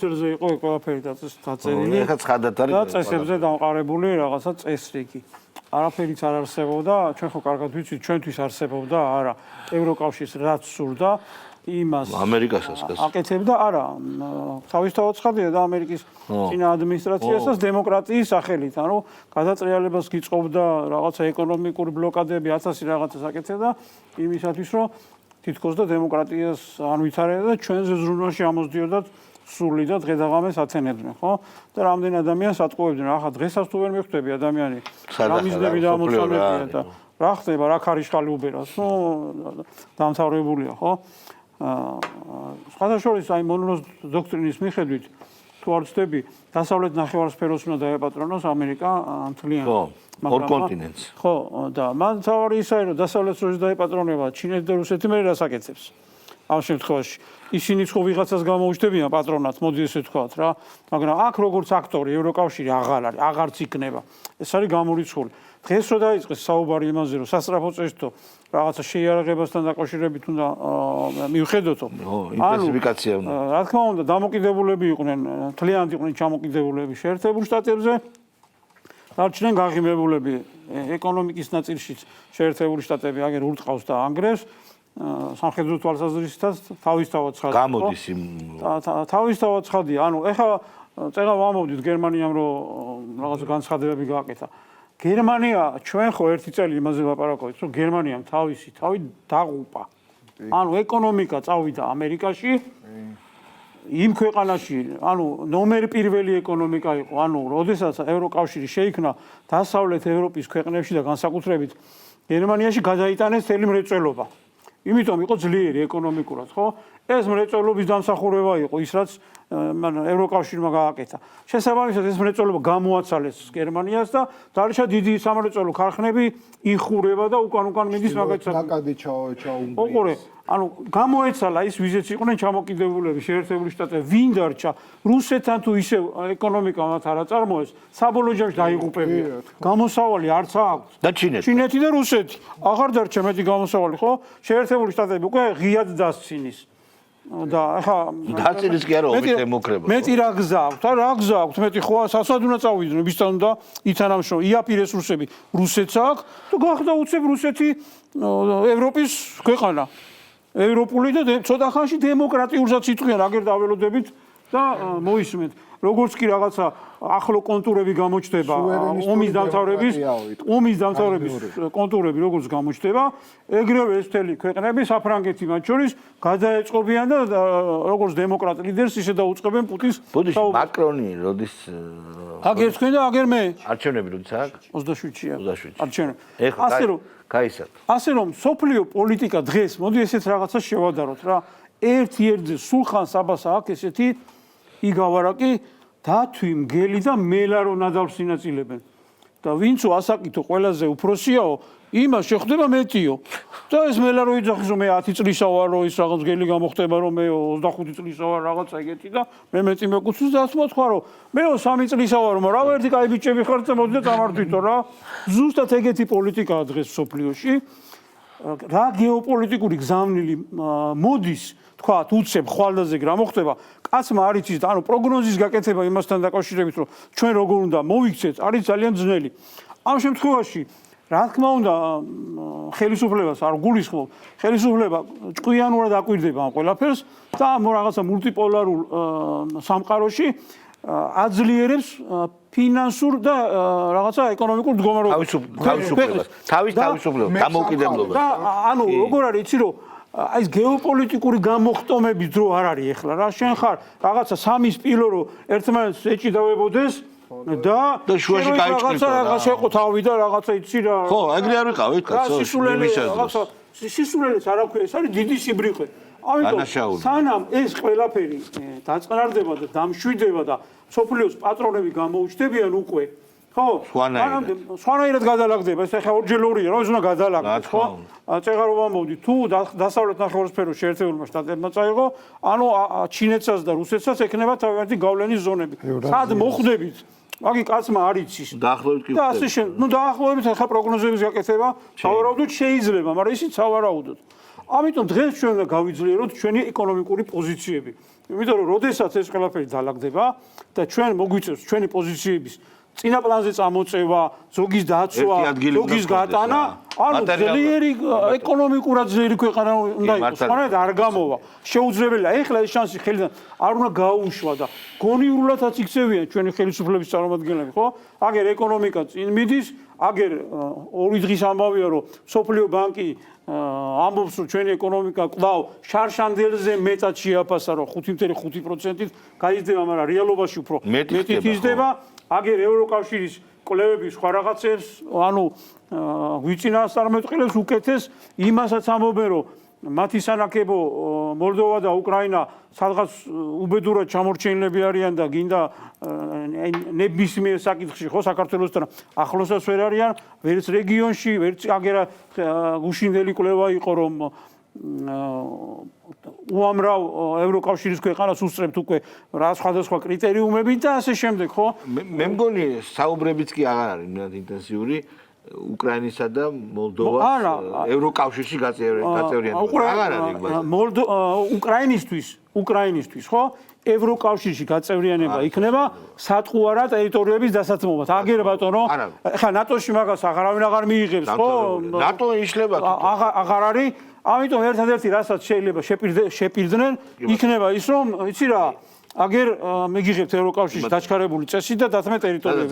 ოფიცერზე იყო ყველაფერი დაწერილი. ეხლა ცხადად არის. და წესებზე დამყარებული რაღაცა წესრიგი. არაფერიც არ არსებობდა, ჩვენ ხო კარგად ვიცით, ჩვენთვის არსებობდა, არა, ევროკავშირს რაც სურდა, იმას ამერიკასაც აკეთებდა, არა, თავისთავად ცხადია და ამერიკის წინა ადმინისტრაციასაც დემოკრატიის სახელით, ანუ გადატრიალებას გიწყობდა რაღაცა ეკონომიკური ბლოკადები, 1000 რაღაცას აკეთებდა იმისათვის, რომ თითქოს და დემოკრატიას ანვითარებდა და ჩვენზე ზრუნვაში ამოსდიოდათ სული და დღე-დაღამეს აცენებდნენ, ხო? და რამდენი ადამიანს ატყუებდნენ, ახლა დღესაც თუ ვერ მიხვდები ადამიანი რა მიზნები და ამოცანებია და რა ხდება, რა ქარიშხალი უბერას, ნუ დამთავრებულია, ხო? სხვადასხვა აი მონროს დოქტრინის მიხედვით თუ არ ვცდები, დასავლეთ ნახევარსფეროს უნდა დაეპატრონოს ამერიკა მთლიანად. ხო, ორ კონტინენტს. ხო, და მან თავი ისაა, რომ დასავლეთს როდის დაეპატრონება, ჩინეთი და რუსეთი მე რას აკეთებს? ამ შემთხვევაში ისინი ხო ვიღაცას გამოუჩდებიან პატრონატს, მოდი ესე ვთქვათ რა, მაგრამ აქ როგორც აქტორი ევროკავშირი აღარ არის, აღარც იქნება. ეს არის გამორიცხული. დღეს რო დაიწყეს საუბარი იმაზე, რომ სასწრაფო წესთო რაღაცა შეიარაღებასთან დაკავშირებით უნდა მივხედოთო. ინტენსიფიკაცია უნდა. რა თქმა უნდა, დამოკიდებულები იყვნენ, მთლიანად იყვნენ ჩამოკიდებულები შეერთებულ შტატებზე. დარჩნენ გაღიმებულები ეკონომიკის ნაწილშიც შეერთებული შტატები აგერ ურტყავს და ანგრევს. სამხედრო თვალსაზრისითაც თავისთავად ცხადია. გამოდის იმ თავისთავად ცხადია. ანუ ეხლა წეღა ვამოვდით გერმანიამ რომ რაღაცა განცხადებები გააკეთა. გერმანია ჩვენ ხო ერთი წელი იმაზე ვაპარაკობთ, რომ გერმანიამ თავი დაღუპა. ანუ ეკონომიკა წავიდა ამერიკაში. იმ ქვეყანაში, ანუ ნომერ პირველი ეკონომიკა იყო, ანუ როდესაც ევროკავშირი შეიქმნა დასავლეთ ევროპის ქვეყნებში და განსაკუთრებით გერმანიაში გადაიტანეს მთელი მრეწველობა. იმიტომ იყო ძლიერი ეკონომიკურად, ხო? ეს მრეწველობის დამსახურება იყო ის, რაც ევროკავშირმა გააკეთა. შესაბამისად ეს მრეწველობა გამოაცალეს გერმანიას და დარჩა დიდი სამრეწველო ქარხნები იხურება და უკან მიდის მაგალითად. ნაკადი ჩაუმბრი. ოღონდ ანუ გამოეცალა ის ვიზეც იყვნენ ჩამოკიდებულები შეერთებული შტატები, ვინ დარჩა რუსეთთან თუ ისე ეკონომიკა მათ არ აწარმოეს, საბოლოო ჯამში დაიღუპებია. გამოსავალი არც აქვს. და ჩინეთი და რუსეთი. აღარ დარჩა მეტი გამოსავალი, ხო? შეერთებული შტატები უკვე ღიად დასცინის. და ახლა დაწილის კი არა ომის ემუქრება. მეტი რა გზა აქვს? რა გზა აქვს? მეტი ხო სასაც უნდა წავიდნენ, ვისთან და ითანამშრომლო. იაპირეს რუსები, რუსეთს აქვს და გახდა უცებ რუსეთი ევროპის ქვეყანა. ევროპული და ცოტა ხანში დემოკრატიულსაც იტყვიან, აგერ დაველოდებით და მოისმენთ. როგორც კი რაღაცა ახლო კონტურები გამოჩნდება, ომის დამთავრების კონტურები როგორც გამოჩნდება, ეგრევე ეს მთელი ქვეყნები საფრანგეთი მათ შორის გადაეწყობიან და როგორც დემოკრატ ლიდერს ისე დაუწყებენ პუტინს. მაკრონი როდის აგერ თქვენ და აგერ მე. არჩევნები როდის აქვს? 27-ია. 27. არჩევნები. ასე რომ გაისად. ასე რომ სოფლიო პოლიტიკა დღეს, მოდი ესეც რაღაცა შევადაროთ რა. ერთ-ერთზე სულხან საბასა აქვს ესეთი იგავარაკი დათვი მგელი და მელარო ნადავლს ინაწილებენ. და ვინცო ასაკითო ყველაზე უფროსიაო, იმას შეხვდება მეტიო. და ეს მელარო იძახის რომ მე 10 წლისა ვარ, რომ ის რაღაც მგელი გამოხდება, რომ მე 25 წლისა ვარ, რაღაცა ეგეთი და მე მეტი მეკუთვნის და ასე მოთქვა რომ მე 3 წლისა ვარ, მაგრამ რა ერთი კაი ბიჭები ხართ და მოდი და წამართვითო რა. ზუსტად ეგეთი პოლიტიკაა დღეს სოფლიოში. რა გეოპოლიტიკური გზავნილი მოდის თქვათ უცებ ხვალდაზე რა მოხდება კაცმა არ იცის და ანუ პროგნოზის გაკეთება იმასთან დაკავშირებით რომ ჩვენ როგორ უნდა მოვიქცეთ არის ძალიან ძნელი. ამ შემთხვევაში რა თქმა უნდა ხელისუფლებას არ გულისხმობ, ხელისუფლება ჭკვიანურად აკვირდება ამ ყველაფერს და რაღაცა მულტიპოლარულ სამყაროში აძლიერებს ფინანსურ და რაღაცა ეკონომიკურ მდგომარეობას. თავისუფლება, დამოუკიდებლობა. და ანუ როგორ არის იცი რომ აი ეს გეოპოლიტიკური გამოხტომების დრო არ არის ეხლა რა შენ ხარ რაღაცა სამი სპილო რომ ერთმანეთს ეჭიდავებოდეს და შუაში გაიჭრით რაღაცა შეყო თავი და რაღაცა იცი რა ხო ეგრე არ ვიყავით კაცო რაღაცა სისულელეც არ აქვს ეს არის დიდი სიბრიყე ამიტომ სანამ ეს ყველაფერი დაწყნარდება და დამშვიდება და სოფლიოს პატრონები გამოუჩნდებიან უკვე ხო, სხვანაირად გადალაგდება, ეს ახლა ორჯერ-ორია, რომ ეს უნდა გადალაგდეს, ხო? წეღარო ვამოვდი, თუ დასავლეთ ნახევარსფეროს შეერთებულმა შტატებმა წაიღო, ანუ ჩინეთსაც და რუსეთსაც ექნება თავიანთი გავლენის ზონები. სად მოხვდებით? მაგი კაცმა არ იცის. დაახლოებით კი. და ასე შენ, ნუ დაახლოებით ახლა პროგნოზების გაკეთება, სავარაუდოდ შეიძლება, მაგრამ ისიც სავარაუდოდ. ამიტომ დღეს ჩვენ უნდა გავიძლიეროთ ჩვენი ეკონომიკური პოზიციები. იმიტომ რომ როდესაც ეს ყველაფერი დაალაგდება და ჩვენ მოგვიწევს ჩვენი პოზიციების წინა პლანზე წამოწევა, ზოგის დაცვა, ზოგის გატანა, ანუ ძლიერი ეკონომიკურად ძლიერი ქვეყანა უნდა იყოს, მაგრამ არ გამოვა. შეუძლებელია ეხლა ეს შანსი ხელიდან არ უნდა გაუშვა და გონიურლადაც იქცევიან ჩვენი ხელისუფლების წარმომადგენლები, ხო? აგერ ეკონომიკა წინ მიდის, აგერ ორი დღის ამბავია, რომ სოფლიო ბანკი ამბობს, რომ ჩვენი ეკონომიკა კვლავ შარშანდელზე მეტად შეაფასა, რომ 5.5%-ით გაიზრდება, მაგრამ რეალობაში უფრო მეტით იზრდება. აგერ ევროკავშირის კვლევები სხვა რაღაცებს, ანუ ვიწინააღმდეგებს უკეთეს იმასაც ამბობენ, რომ მათი სანაკებო მოლდოვა და უკრაინა სადღაც უბედურად ჩამორჩენილები არიან და გინდა ნებისმიერ საკითხში ხო საქართველოსთან ახლოსაც ვერ არიან, ვერც რეგიონში, ვერც აგერა გუშინდელი კვლევა იყო, რომ უამრავ ევროკავშირის ქვეყანას უსწრებთ უკვე რა სხვადასხვა კრიტერიუმები და ასე შემდეგ, ხო? მე მგონი საუბრებიც კი აღარ არის მეტად ინტენსიური უკრაინისა და მოლდოვას ევროკავშირში გაწევრიანება. აღარ არის უკრაინისთვის, ხო? ევროკავშირში გაწევრიანება იქნება სატყუარა ტერიტორიების დასაცმობად. აგერ ბატონო, ეხლა ნატოში მაგას აღარავინ აღარ მიიღებს, ხო? ნატო იშლება. აღარ არის. ამიტომ ერთადერთი რასაც შეიძლება შეპირდნენ, იქნება ის, რომ იცი რა, აგერ მიგიღებთ ევროკავშირში დაჩქარებული წესი და დათმე ტერიტორიები.